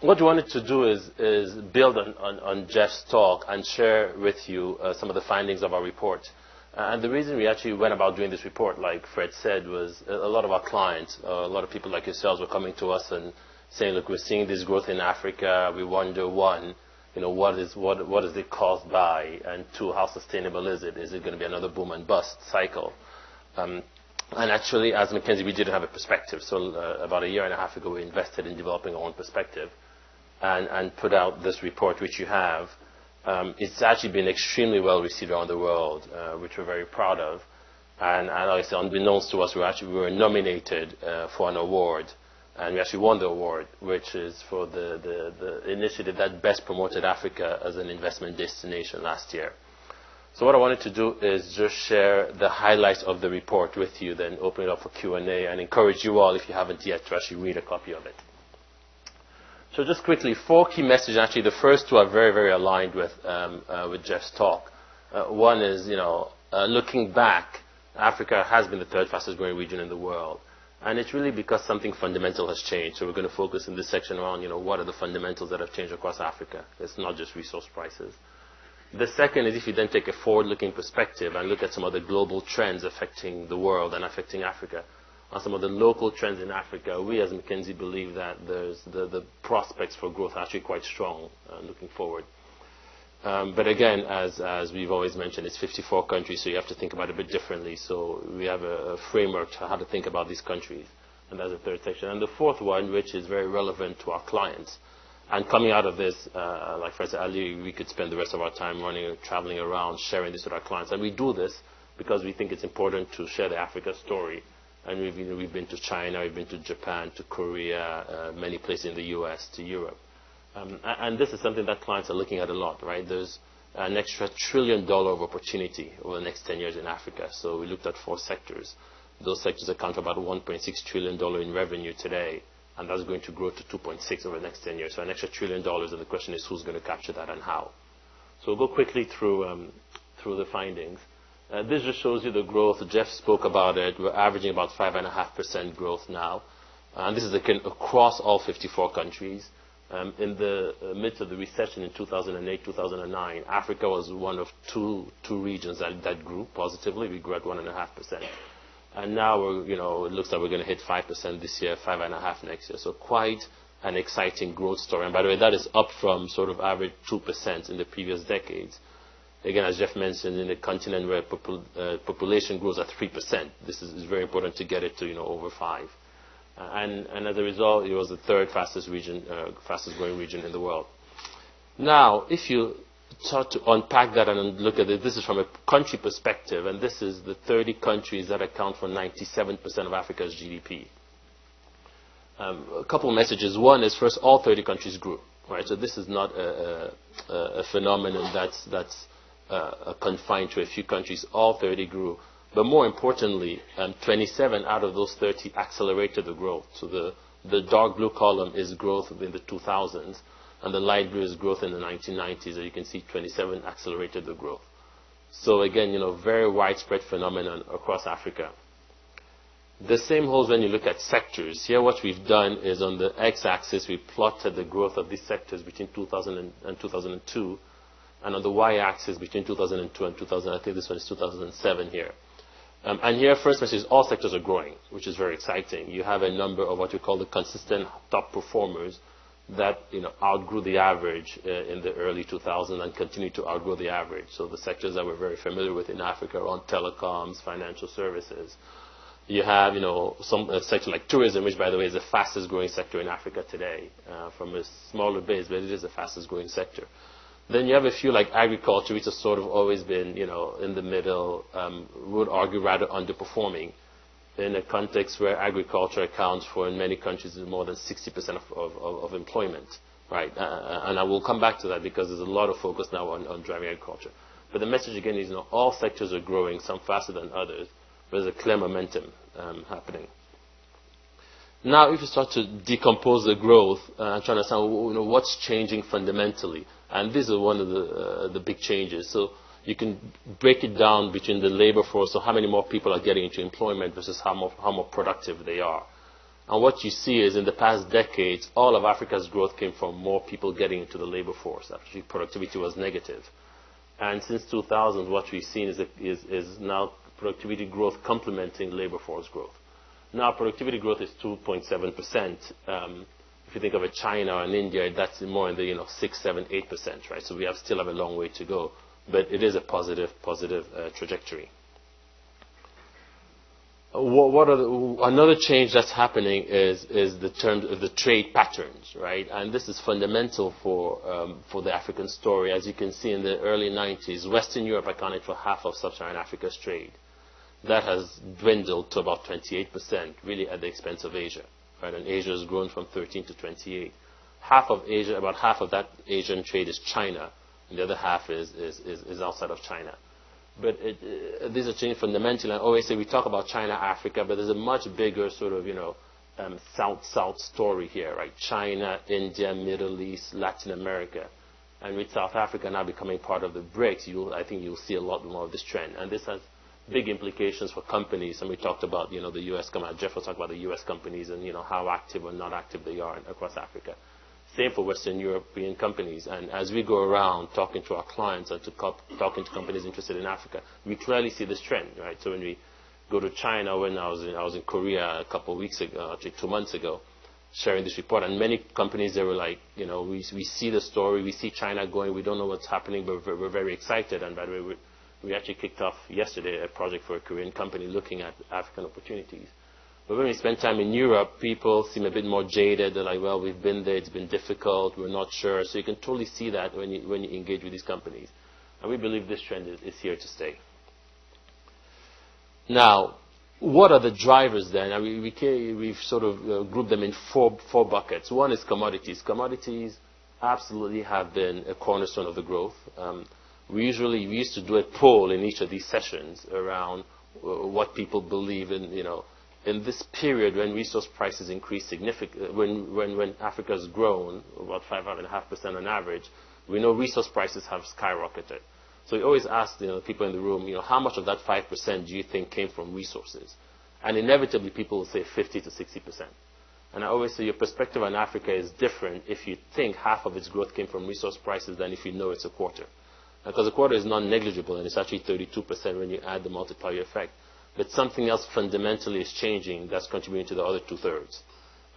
What we wanted to do is build on Jeff's talk and share with you some of the findings of our report. And the reason we actually went about doing this report, like Fred said, was a lot of our clients, a lot of people like yourselves were coming to us and saying, look, we're seeing this growth in Africa. We wonder, one, what is it caused by? And two, how sustainable is it? Is it going to be another boom and bust cycle? And actually, as McKinsey, we didn't have a perspective. So about a year and a half ago, we invested in developing our own perspective and put out this report, which you have. It's actually been extremely well received around the world, which we're very proud of. And like I said, unbeknownst to us, we were nominated for an award. And we actually won the award, which is for the initiative that best promoted Africa as an investment destination last year. So what I wanted to do is just share the highlights of the report with you, then open it up for Q&A, and encourage you all, if you haven't yet, to actually read a copy of it. So just quickly, 4 key messages. Actually, the first 2 are very, very aligned with Jeff's talk. One is, looking back, Africa has been the 3rd fastest growing region in the world. And it's really because something fundamental has changed. So we're going to focus in this section around, what are the fundamentals that have changed across Africa. It's not just resource prices. The second is if you then take a forward-looking perspective and look at some of the global trends affecting the world and affecting Africa, on some of the local trends in Africa, we as McKinsey believe that there's the prospects for growth are actually quite strong looking forward. But again, as we've always mentioned, it's 54 countries, so you have to think about it a bit differently. So we have a framework to how to think about these countries, and that's the 3rd section. And the 4th one, which is very relevant to our clients. And coming out of this, like Fred said, we could spend the rest of our time traveling around, sharing this with our clients. And we do this because we think it's important to share the Africa story. And we've been to China, we've been to Japan, to Korea, many places in the US, to Europe. And this is something that clients are looking at a lot, right? There's an extra $1 trillion of opportunity over the next 10 years in Africa. So we looked at 4 sectors. Those sectors account for about $1.6 trillion in revenue today. And that's going to grow to 2.6 over the next 10 years. So an extra $1 trillion, and the question is who's going to capture that and how. So we'll go quickly through the findings. This just shows you the growth. Jeff spoke about it. We're averaging about 5.5% growth now. And this is across all 54 countries. In the midst of the recession in 2008, 2009, Africa was one of two regions that grew positively. We grew at 1.5%. And now it looks like we're going to hit 5% this year, 5.5% next year. So quite an exciting growth story. And by the way, that is up from sort of average 2% in the previous decades. Again, as Jeff mentioned, in a continent where population grows at 3%, this is very important to get it to over 5%. And as a result, it was the 3rd fastest growing region in the world. Now, if you start to unpack that and look at it, this is from a country perspective, and this is the 30 countries that account for 97% of Africa's GDP. A couple of messages. One is, first, all 30 countries grew, right? So this is not a phenomenon that's confined to a few countries. All 30 grew. But more importantly, 27 out of those 30 accelerated the growth. So the dark blue column is growth in the 2000s, and the light blue is growth in the 1990s. As you can see, 27 accelerated the growth. So again, very widespread phenomenon across Africa. The same holds when you look at sectors. Here what we've done is on the x-axis, we plotted the growth of these sectors between 2000 and 2002. And on the y-axis between 2002 and 2000, I think this one is 2007 here. And here, first message is all sectors are growing, which is very exciting. You have a number of what we call the consistent top performers that outgrew the average in the early 2000s and continue to outgrow the average. So the sectors that we're very familiar with in Africa are on telecoms, financial services. You have some sector like tourism, which by the way is the fastest growing sector in Africa today, from a smaller base, but it is the fastest growing sector. Then you have a few like agriculture, which has sort of always been, in the middle, would argue rather underperforming in a context where agriculture accounts for, in many countries, more than 60% of employment, right? And I will come back to that because there's a lot of focus now on driving agriculture. But the message again is, all sectors are growing, some faster than others, but there's a clear momentum happening. Now, if you start to decompose the growth, trying to understand what's changing fundamentally, and this is one of the big changes. So you can break it down between the labor force, so how many more people are getting into employment versus how more productive they are. And what you see is in the past decades, all of Africa's growth came from more people getting into the labor force. Actually, productivity was negative. And since 2000, what we've seen is now productivity growth complementing labor force growth. Now, productivity growth is 2.7%. If you think of China and India, that's more in the 6, 7, 8%, right? So we still have a long way to go, but it is a positive trajectory. Another change that's happening is the trade patterns, right? And this is fundamental for the African story. As you can see, in the early 90s, Western Europe accounted for half of sub-Saharan Africa's trade. That has dwindled to about 28%, really at the expense of Asia, right? And Asia has grown from 13 to 28. Half of Asia, about half of that Asian trade is China, and the other half is outside of China. But these are changing fundamentally. I always say we talk about China, Africa, but there's a much bigger sort of, South-South story here, right? China, India, Middle East, Latin America. And with South Africa now becoming part of the BRICS, I think you'll see a lot more of this trend. And this has big implications for companies. And we talked about, the U.S. companies. Jeff was talking about the U.S. companies and, how active or not active they are across Africa. Same for Western European companies. And as we go around talking to our clients and talking to companies interested in Africa, we clearly see this trend, right? So when we go to China, when I was in Korea a couple of weeks ago, actually 2 months ago, sharing this report, and many companies, they were like, we see the story, we see China going, we don't know what's happening, but we're very excited. And by the way, we actually kicked off yesterday a project for a Korean company looking at African opportunities. But when we spend time in Europe, people seem a bit more jaded. They're like, well, we've been there, it's been difficult, we're not sure. So you can totally see that when you engage with these companies. And we believe this trend is here to stay. Now, what are the drivers then? I mean, we've sort of grouped them in four buckets. One is commodities. Commodities absolutely have been a cornerstone of the growth. We used to do a poll in each of these sessions around what people believe in this period when resource prices increase significantly, when Africa has grown about 5.5% on average, we know resource prices have skyrocketed. So we always ask people in the room, how much of that 5% do you think came from resources? And inevitably people will say 50 to 60%. And I always say your perspective on Africa is different if you think half of its growth came from resource prices than if you know it's a quarter. Because a quarter is non-negligible, and it's actually 32% when you add the multiplier effect. But something else fundamentally is changing that's contributing to the other two-thirds.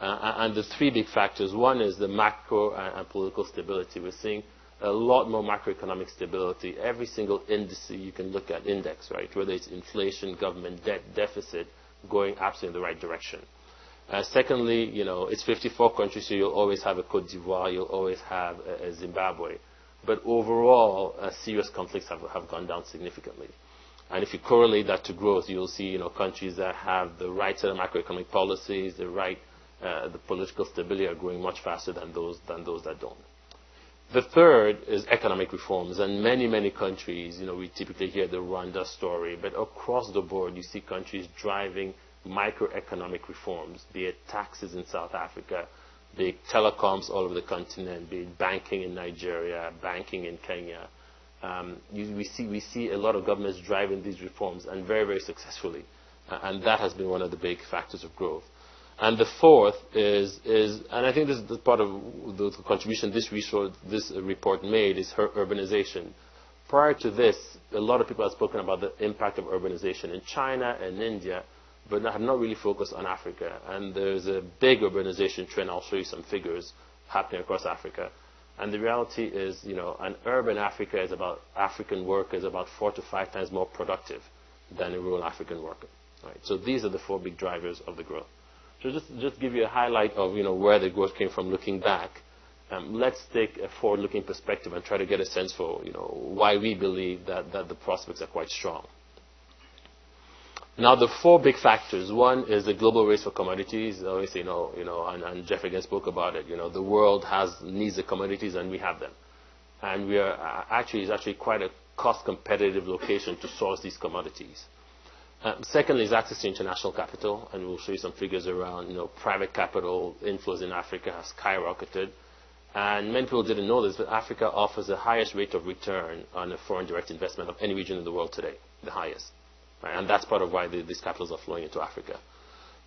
And the three big factors, one is the macro and political stability. We're seeing a lot more macroeconomic stability. Every single index you can look at, right, whether it's inflation, government debt, deficit, going absolutely in the right direction. Secondly, it's 54 countries, so you'll always have a Cote d'Ivoire, you'll always have a Zimbabwe. But overall, serious conflicts have gone down significantly. And if you correlate that to growth, you'll see, countries that have the right set of macroeconomic policies, the political stability are growing much faster than those that don't. The third is economic reforms, and many countries, we typically hear the Rwanda story, but across the board, you see countries driving microeconomic reforms, be it taxes in South Africa, be it telecoms all over the continent, be it banking in Nigeria, banking in Kenya. We see a lot of governments driving these reforms, and very successfully, and that has been one of the big factors of growth. And the fourth is and I think this is part of the contribution this report made, is urbanization. Prior to this, a lot of people have spoken about the impact of urbanization in China and India, but have not really focused on Africa. And there's a big urbanization trend. I'll show you some figures happening across Africa. And the reality is, an urban Africa is African worker is about 4 to 5 times more productive than a rural African worker. Right? So these are the four big drivers of the growth. So just give you a highlight of where the growth came from looking back. Let's take a forward-looking perspective and try to get a sense for why we believe that the prospects are quite strong. Now, the four big factors. One is the global race for commodities. Obviously, and Jeff again spoke about it. The world needs the commodities, and we have them. And we are it's actually quite a cost-competitive location to source these commodities. Secondly is access to international capital, and we'll show you some figures around, private capital inflows in Africa have skyrocketed. And many people didn't know this, but Africa offers the highest rate of return on a foreign direct investment of any region in the world today, the highest. Right? And that's part of why these capitals are flowing into Africa.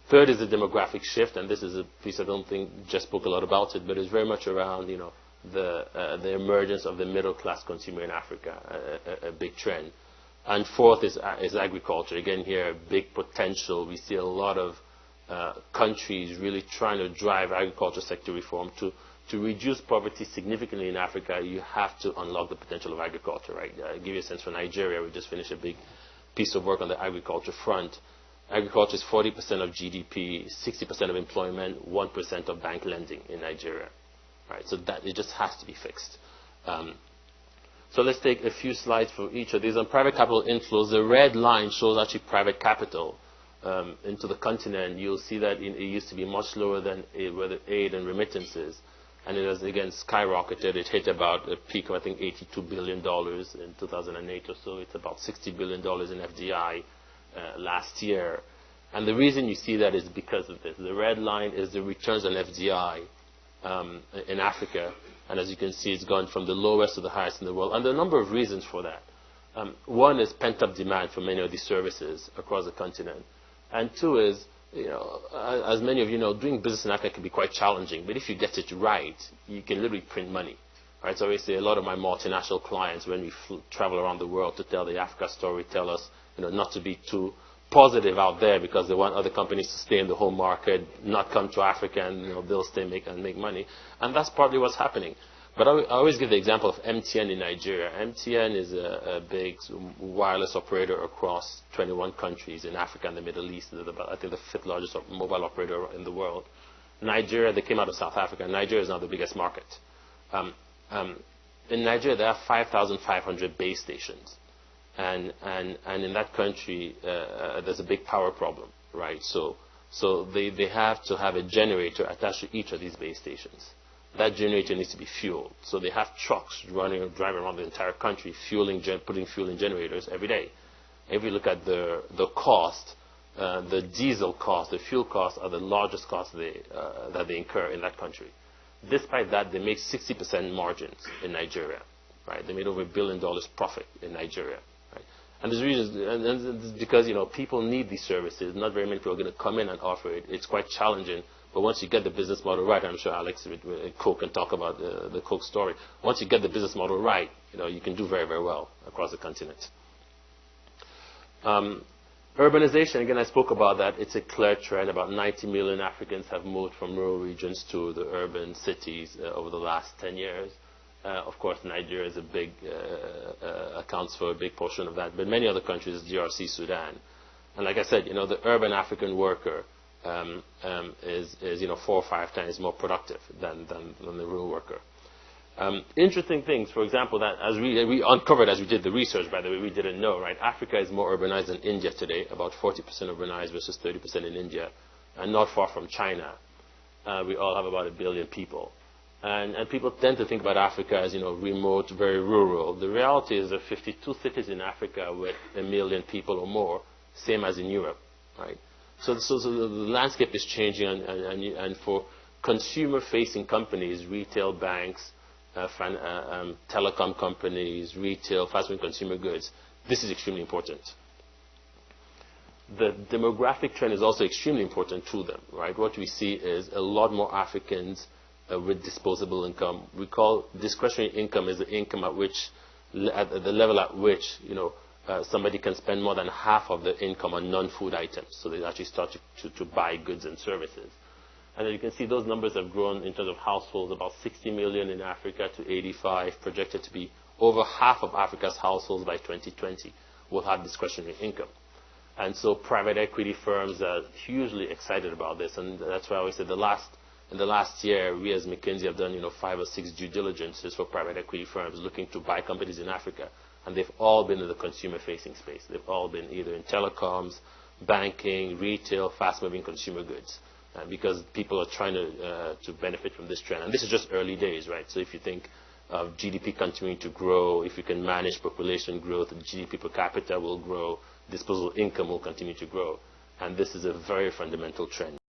Third is the demographic shift, and this is a piece I don't think Jess spoke a lot about it, but it's very much around, the emergence of the middle-class consumer in Africa, a big trend. And fourth is agriculture. Again, here, big potential. We see a lot of countries really trying to drive agriculture sector reform. To reduce poverty significantly in Africa, you have to unlock the potential of agriculture, right? I'll give you a sense for Nigeria. We just finished a big piece of work on the agriculture front. Agriculture is 40% of GDP, 60% of employment, 1% of bank lending in Nigeria, right? So that it just has to be fixed. So let's take a few slides for each of these. On private capital inflows, the red line shows actually private capital into the continent. You'll see that it used to be much lower than aid and remittances. And it has, again, skyrocketed. It hit about a peak of, I think, $82 billion in 2008 or so. It's about $60 billion in FDI last year. And the reason you see that is because of this. The red line is the returns on FDI in Africa. And as you can see, it's gone from the lowest to the highest in the world. And there are a number of reasons for that. One is pent-up demand for many of these services across the continent. And two is, as many of you know, doing business in Africa can be quite challenging. But if you get it right, you can literally print money. Right? So obviously, a lot of my multinational clients, when we travel around the world to tell the Africa story, tell us, not to be too positive out there because they want other companies to stay in the home market, not come to Africa, and they'll stay and make money. And that's partly what's happening. But I always give the example of MTN in Nigeria. MTN is a big wireless operator across 21 countries in Africa and the Middle East. They're I think the fifth largest mobile operator in the world. Nigeria, they came out of South Africa. Nigeria is now the biggest market. In Nigeria, there are 5,500 base stations. And in that country, there's a big power problem, right? So they have to have a generator attached to each of these base stations. That generator needs to be fueled. So they have trucks driving around the entire country, putting fuel in generators every day. If you look at the cost, the diesel cost, the fuel costs are the largest costs that they incur in that country. Despite that, they make 60% margins in Nigeria, right? They made over $1 billion profit in Nigeria. Right? And there's reasons, and it's because people need these services. Not very many people are going to come in and offer it. It's quite challenging. But once you get the business model right, I'm sure Alex Co can talk about the Coke story. Once you get the business model right, you can do very, very well across the continent. Urbanization, again, I spoke about that. It's a clear trend. About 90 million Africans have moved from rural regions to the urban cities over the last 10 years. Of course, Nigeria is a big, accounts for a big portion of that. But many other countries, DRC, Sudan. And like I said, the urban African worker is 4 or 5 times more productive than the rural worker. Interesting things, for example, that as we uncovered as we did the research, by the way, we didn't know, right? Africa is more urbanized than India today, about 40% urbanized versus 30% in India, and not far from China. We all have about 1 billion people. And people tend to think about Africa as, remote, very rural. The reality is there are 52 cities in Africa with 1 million people or more, same as in Europe, right? So the landscape is changing, and for consumer-facing companies, retail banks, telecom companies, retail, fast-moving consumer goods, this is extremely important. The demographic trend is also extremely important to them, right? What we see is a lot more Africans with disposable income. We call discretionary income is the income at the level at which, somebody can spend more than half of their income on non-food items. So they actually start to buy goods and services. And as you can see, those numbers have grown in terms of households, about 60 million in Africa to 85, projected to be over half of Africa's households by 2020 will have discretionary income. And so private equity firms are hugely excited about this. And that's why I always say in the last year, we as McKinsey have done 5 or 6 due diligences for private equity firms looking to buy companies in Africa. And they've all been in the consumer-facing space. They've all been either in telecoms, banking, retail, fast-moving consumer goods. Because people are trying to benefit from this trend. And this is just early days, right? So if you think of GDP continuing to grow, if you can manage population growth, GDP per capita will grow, disposable income will continue to grow. And this is a very fundamental trend.